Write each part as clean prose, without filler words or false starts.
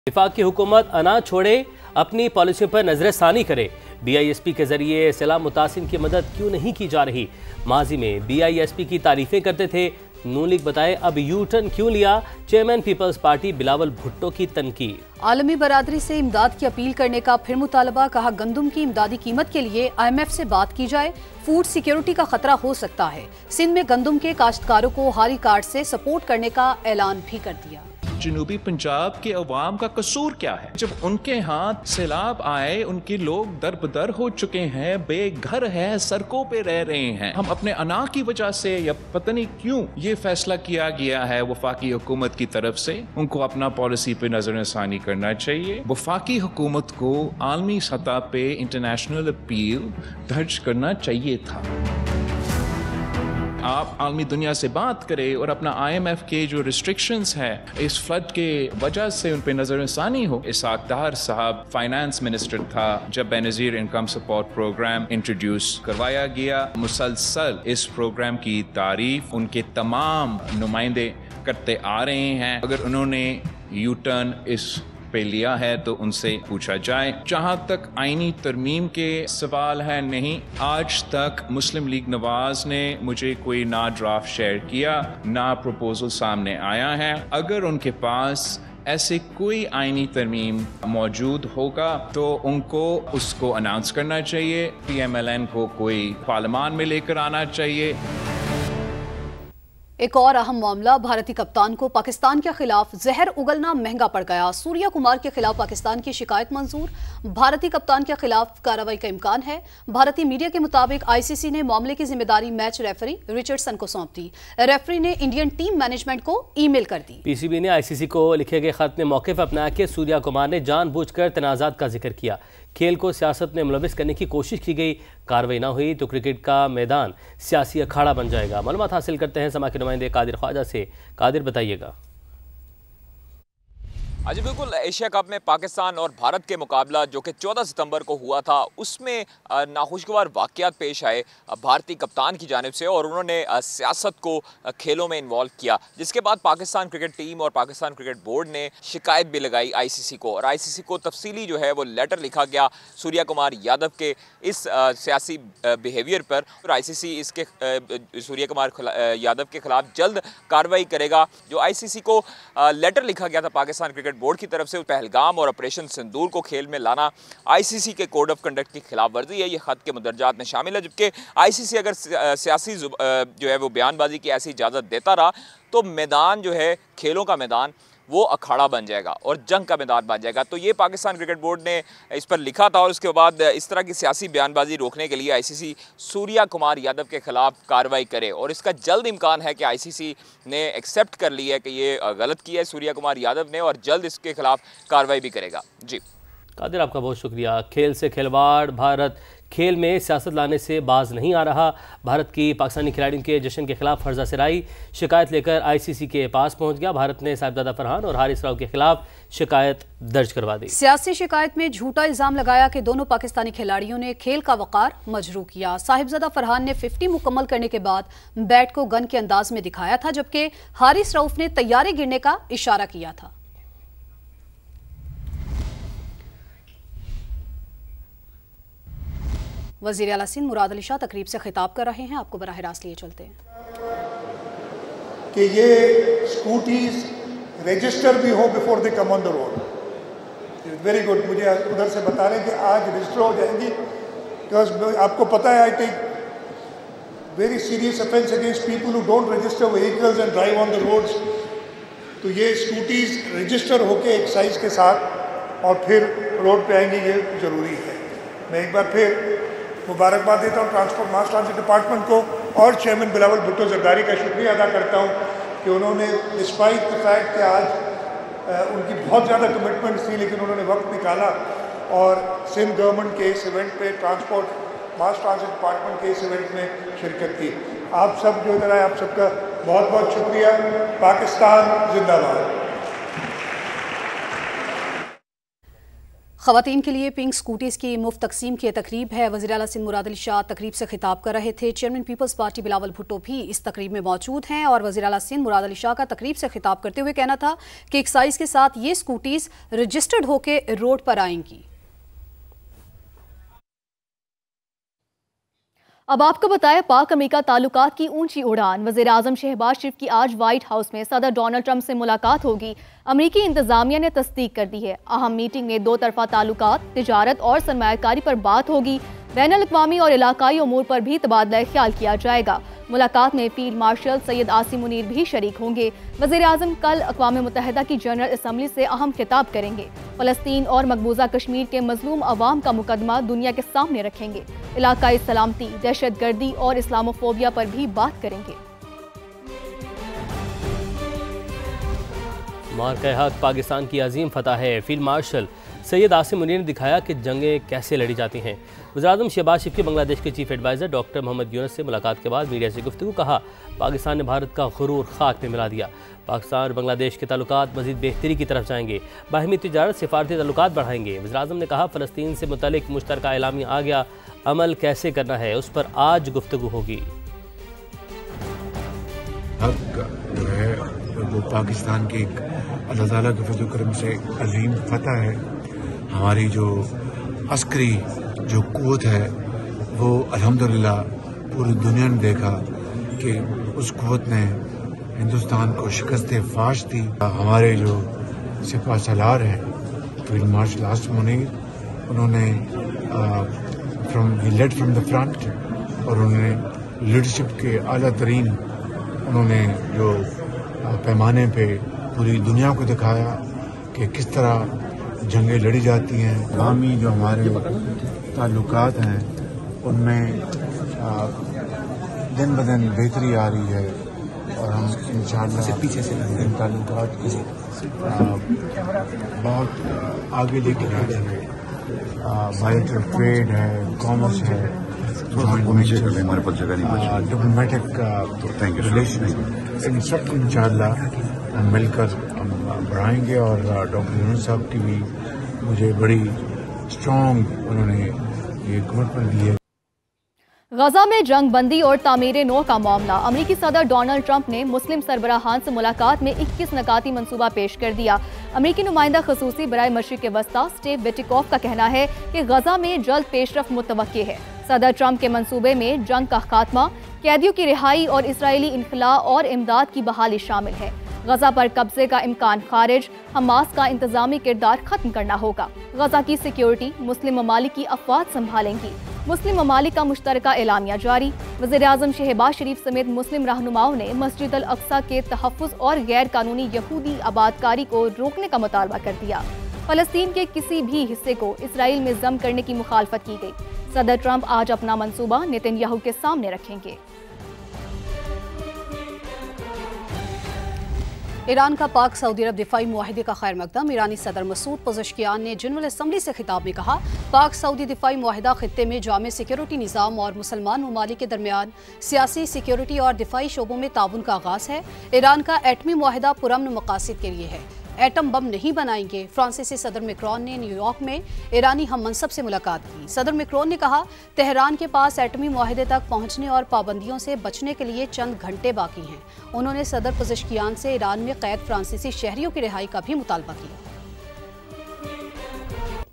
वफाक की हुकूमत अना छोड़े, अपनी पॉलिसियों पर नजर ثانی करे। BISP के जरिए सैलाब मुतासिन की मदद क्यों नहीं की जा रही? माजी में BISP की तारीफें करते थे, नून लीग बताए अब यू टर्न क्यों लिया? चेयरमैन पीपल्स पार्टी बिलावल भुट्टो की तनकीद। आलमी बरादरी से इमदाद की अपील करने का फिर मुतालबा, कहा गंदम की इमदादी कीमत के लिए IMF से बात की जाए, फूड सिक्योरिटी का खतरा हो सकता है। सिंध में गंदम के काश्तकारों को हारी कार्ड से सपोर्ट करने का ऐलान भी कर दिया। जनूबी पंजाब के अवाम का कसूर क्या है? जब उनके हाथ सैलाब आए, उनके लोग दरबदर हो चुके हैं, बेघर है, सड़कों पे रह रहे हैं। हम अपने अना की वजह से या पता नहीं क्यों ये फैसला किया गया है वफाकी हुकूमत की तरफ से, उनको अपना पॉलिसी पे नजरसानी करना चाहिए। वफाकी हुकूमत को आलमी सतह पे इंटरनेशनल अपील दर्ज करना चाहिए था। आप आलमी दुनिया से बात करें और अपना IMF के जो रिस्ट्रिक्शंस है इस फ्लड के वजह से उन पे नजरसानी हो। इसाक दार साहब फाइनेंस मिनिस्टर था जब Benazir income support programme introduce करवाया गया। मुसलसल इस प्रोग्राम की तारीफ उनके तमाम नुमाइंदे करते आ रहे हैं। अगर उन्होंने यू टर्न इस पे लिया है तो उनसे पूछा जाए। जहां तक आईनी तरमीम के सवाल है, नहीं, आज तक मुस्लिम लीग नवाज ने मुझे कोई ना ड्राफ्ट शेयर किया, ना प्रपोजल सामने आया है। अगर उनके पास ऐसे कोई आईनी तरमीम मौजूद होगा तो उनको उसको अनाउंस करना चाहिए। PMLN को कोई पार्लियामान में लेकर आना चाहिए। एक और अहम मामला, भारतीय कप्तान को पाकिस्तान के खिलाफ जहर उगलना महंगा पड़ गया। सूर्या कुमार के खिलाफ पाकिस्तान की शिकायत मंजूर, भारतीय कप्तान के खिलाफ कार्रवाई का इम्कान है। भारतीय मीडिया के मुताबिक ICC ने मामले की जिम्मेदारी मैच रेफरी रिचर्डसन को सौंप दी। रेफरी ने इंडियन टीम मैनेजमेंट को ईमेल कर दी। PCB ने ICC को लिखे गए खत में मौक़िफ़ अपनाया कि सूर्या कुमार ने जानबूझकर तनाज़ात का जिक्र किया। खेल को सियासत में मुलविस करने की कोशिश की गई, कार्रवाई ना हुई तो क्रिकेट का मैदान सियासी अखाड़ा बन जाएगा। मालूमात हासिल करते हैं समा के नुमाइंदे कादिर ख्वाजा से। कादिर, बताइएगा। जी बिल्कुल, एशिया कप में पाकिस्तान और भारत के मुकाबला जो कि 14 सितंबर को हुआ था, उसमें नाखुशगवार वाक़यात पेश आए भारतीय कप्तान की जानिब से और उन्होंने सियासत को खेलों में इन्वॉल्व किया, जिसके बाद पाकिस्तान क्रिकेट टीम और पाकिस्तान क्रिकेट बोर्ड ने शिकायत भी लगाई ICC को और ICC को तफसीली जो है वो लेटर लिखा गया सूर्या कुमार यादव के इस सियासी बिहेवियर पर। और ICC इसके सूर्या कुमार यादव के खिलाफ जल्द कार्रवाई करेगा। जो ICC को लेटर लिखा गया था पाकिस्तान क्रिकेट बोर्ड की तरफ से, पहलगाम और ऑपरेशन सिंदूर को खेल में लाना ICC के कोड ऑफ कंडक्ट की खिलाफ वर्जी है, ये खत के मुदरजात में शामिल है। जबकि ICC अगर सियासी जो है वो बयानबाजी की ऐसी इजाज़त देता रहा तो मैदान जो है, खेलों का मैदान, वो अखाड़ा बन जाएगा और जंग का मैदान बन जाएगा। तो ये पाकिस्तान क्रिकेट बोर्ड ने इस पर लिखा था और उसके बाद इस तरह की सियासी बयानबाजी रोकने के लिए ICC सूर्या कुमार यादव के खिलाफ कार्रवाई करे और इसका जल्द इम्कान है कि ICC ने एक्सेप्ट कर लिया है कि ये गलत किया है सूर्या कुमार यादव ने और जल्द इसके खिलाफ कार्रवाई भी करेगा। जी कादिर, आपका बहुत शुक्रिया। खेल से खिलवाड़, भारत खेल में सियासत लाने से बाज नहीं आ रहा। भारत की पाकिस्तानी खिलाड़ियों के जश्न के खिलाफ फर्जा सराई शिकायत लेकर ICC के पास पहुंच गया। भारत ने साहिबजादा फरहान और हारिस राव के खिलाफ शिकायत दर्ज करवा दी। सियासी शिकायत में झूठा इल्जाम लगाया कि दोनों पाकिस्तानी खिलाड़ियों ने खेल का वक़ार मजरू किया। साहिबजादा फरहान ने 50 मुकम्मल करने के बाद बैट को गन के अंदाज में दिखाया था, जबकि हारिस रऊफ ने तैयारे गिरने का इशारा किया था। वज़ीर आला सिंध मुराद अली शाह तकरीब से खिताब कर रहे हैं, आपको बराह रास्त लिए चलते हैं कि ये स्कूटीज रजिस्टर भी हो before they come on the road. Very good, मुझे उधर से बता रहे हैं कि आज रजिस्टर हो जाएंगी, बिकॉज आपको पता है I take very serious offence against people who don't register vehicles and drive on the roads. तो ये स्कूटीज रजिस्टर होके एक्साइज के साथ और फिर रोड पे आएंगी, ये ज़रूरी है। मैं एक बार फिर मुबारकबाद देता हूँ ट्रांसपोर्ट मास ट्रांसिट डिपार्टमेंट को और चेयरमैन बिलावल भुट्टो जरदारी का शुक्रिया अदा करता हूँ कि उन्होंने डिस्पाइट द फैक्ट कि आज उनकी बहुत ज़्यादा कमिटमेंट थी, लेकिन उन्होंने वक्त निकाला और सिंध गवर्नमेंट के इस इवेंट पे, ट्रांसपोर्ट मास ट्रांसिट डिपार्टमेंट के इस इवेंट में शिरकत की। आप सब जो इधर आए, आप सबका बहुत बहुत शुक्रिया। पाकिस्तान जिंदाबाद। خواتین کے لیے پنک سکوٹیز کی مفت تقسیم کی تقریب ہے۔ وزیر اعلیٰ سندھ مراد علی شاہ تقریب سے خطاب کر رہے تھے۔ چیئرمین پیپلز پارٹی بلاول بھٹو بھی اس تقریب میں موجود ہیں اور وزیر اعلیٰ سندھ مراد علی شاہ کا تقریب سے خطاب کرتے ہوئے کہنا تھا کہ ایکسائز کے ساتھ یہ سکوٹیز رجسٹرڈ ہو کے روڈ پر آئیں گی۔ اب آپ کو بتائیں پاک امریکہ تعلقات کی اونچی اڑان۔ وزیر اعظم شہباز شریف کی آج وائٹ ہاؤس میں صدر ڈونلڈ ٹرمپ سے ملاقات ہوگی۔ امریکی انتظامیہ نے تصدیق کر دی ہے۔ اہم میٹنگ میں دو طرفہ تعلقات، تجارت اور سرمایہ کاری پر بات ہوگی۔ بین الاقوامی اور علاقائی امور پر بھی تبادلہ خیال کیا جائے گا۔ ملاقات میں فیلڈ مارشل سید عاصم منیر بھی شریک ہوں گے۔ وزیر اعظم کل اقوام متحدہ کی جنرل اسمبلی سے اہم خطاب کریں گے۔ فلسطین اور مقبوضہ کشمیر کے مظلوم عوام کا مقدمہ دنیا کے سامنے رکھیں گے۔ علاقائی سلامتی، دہشت گردی اور اسلاموفوبیا پر بھی بات کریں گے۔ معرکہ حق پاکستان کی عظیم فتح ہے۔ فیلڈ مارشل سید عاصم منیر نے دکھایا کہ جنگیں کیسے لڑی جاتی ہیں۔ وزیراعظم شہباز شریف کی بنگلہ دیش کے چیف ایڈوائزر ڈاکٹر محمد یونس سے ملاقات کے بعد میڈیا سے گفتگو، کہا پاکستان نے بھارت کا غرور خاک میں ملا دیا۔ پاکستان اور بنگلہ دیش کے تعلقات مزید بہتری کی طرف جائیں گے، باہمی تجارت سفارتی تعلقات بڑھائیں گے۔ وزیراعظم نے کہا فلسطین سے متعلق مشترکہ اعلامیہ آ گیا، عمل کیسے کرنا ہے اس پر آج گفتگو ہوگی۔ حق جو ہے وہ پاکستان کی ایک اللہ تعالیٰ کے فضل و کرم سے عظیم فتح ہے۔ ہماری جو عسکری جو قوت ہے وہ الحمدللہ پوری دنیا نے دیکھا کہ اس قوت نے ہندوستان کو شکست فاش دی۔ ہمارے جو سپہ سالار ہیں فیلڈ مارشل عاصم منیر، انہوں نے لیڈ فرام دا فرنٹ اور انہوں نے لیڈرشپ کے اعلیٰ ترین انہوں نے جو پیمانے پہ پوری دنیا کو دکھایا کہ کس طرح جنگیں لڑی جاتی ہیں۔ باہمی جو ہمارے تعلقات ہیں ان میں دن بدن بہتری آ رہی ہے اور ہم انشاءاللہ ان تعلقات کو بہت آگے لے کے جا رہے ہیں۔ بائیلیٹرل ٹریڈ ہے، کامرس ہے، ڈپلومیٹک ریلیشن، ان سب کو انشاءاللہ ہم مل کر ہم بڑھائیں گے۔ اور ڈاکٹر یونس صاحب کی بھی مجھے بڑی اسٹرانگ انہوں نے یہ کمٹمنٹ دی ہے۔ غزہ میں جنگ بندی اور تعمیر نو کا معاملہ۔ امریکی صدر ڈونلڈ ٹرمپ نے مسلم سربراہان سے ملاقات میں 21 نکاتی منصوبہ پیش کر دیا۔ امریکی نمائندہ خصوصی برائے مشرق وسطی اسٹیو ویٹیکوف کا کہنا ہے کہ غزہ میں جلد پیش رفت متوقع ہے۔ صدر ٹرمپ کے منصوبے میں جنگ کا خاتمہ، قیدیوں کی رہائی اور اسرائیلی انخلاء اور امداد کی بحالی شامل ہے۔ غزہ پر قبضے کا امکان خارج، حماس کا انتظامی کردار ختم کرنا ہوگا۔ غزہ کی سیکیورٹی مسلم ممالک کی افواج سنبھالیں گی۔ مسلم ممالک کا مشترکہ اعلامیہ جاری۔ وزیر اعظم شہباز شریف سمیت مسلم رہنماؤں نے مسجد الاقصی کے تحفظ اور غیر قانونی یہودی آبادکاری کو روکنے کا مطالبہ کر دیا۔ فلسطین کے کسی بھی حصے کو اسرائیل میں ضم کرنے کی مخالفت کی گئی۔ صدر ٹرمپ آج اپنا منصوبہ نتن یاہو کے سامنے رکھیں گے۔ ایران کا پاک سعودی عرب دفاعی معاہدے کا خیر مقدم۔ ایرانی صدر مسعود پزشکیان نے جنرل اسمبلی سے خطاب میں کہا پاک سعودی دفاعی معاہدہ خطے میں جامع سیکیورٹی نظام اور مسلمان ممالک کے درمیان سیاسی، سیکیورٹی اور دفاعی شعبوں میں تعاون کا آغاز ہے۔ ایران کا ایٹمی معاہدہ پرامن مقاصد کے لیے ہے، ایٹم بم نہیں بنائیں گے۔ فرانسیسی صدر میکرون نے نیو یارک میں ایرانی ہم منصب سے ملاقات کی۔ صدر میکرون نے کہا تہران کے پاس ایٹمی معاہدے تک پہنچنے اور پابندیوں سے بچنے کے لیے چند گھنٹے باقی ہیں۔ انہوں نے صدر پزشکیان سے ایران میں قید فرانسیسی شہریوں کی رہائی کا بھی مطالبہ کیا۔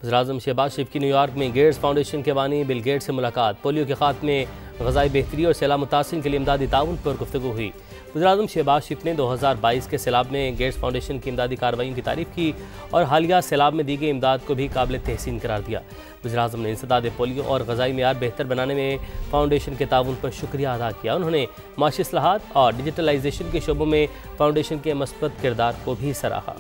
وزیراعظم شہباز شریف کی نیو یارک میں گیٹس فاؤنڈیشن کے بانی بل گیٹس سے ملاقات۔ پولیو کے خاتمے، غذائی بہتری اور سیلاب متاثرین کے لیے امدادی تعاون پر گفتگو ہوئی۔ وزیراعظم شہباز شریف نے 2022 کے سیلاب میں گیٹس فاؤنڈیشن کی امدادی کارروائیوں کی تعریف کی اور حالیہ سیلاب میں دی گئی امداد کو بھی قابل تحسین قرار دیا۔ وزیراعظم نے انسداد پولیو اور غذائی معیار بہتر بنانے میں فاؤنڈیشن کے تعاون پر شکریہ ادا کیا۔ انہوں نے معاشی اصلاحات اور ڈیجیٹلائزیشن کے شعبوں میں فاؤنڈیشن کے مثبت کردار کو بھی سراہا۔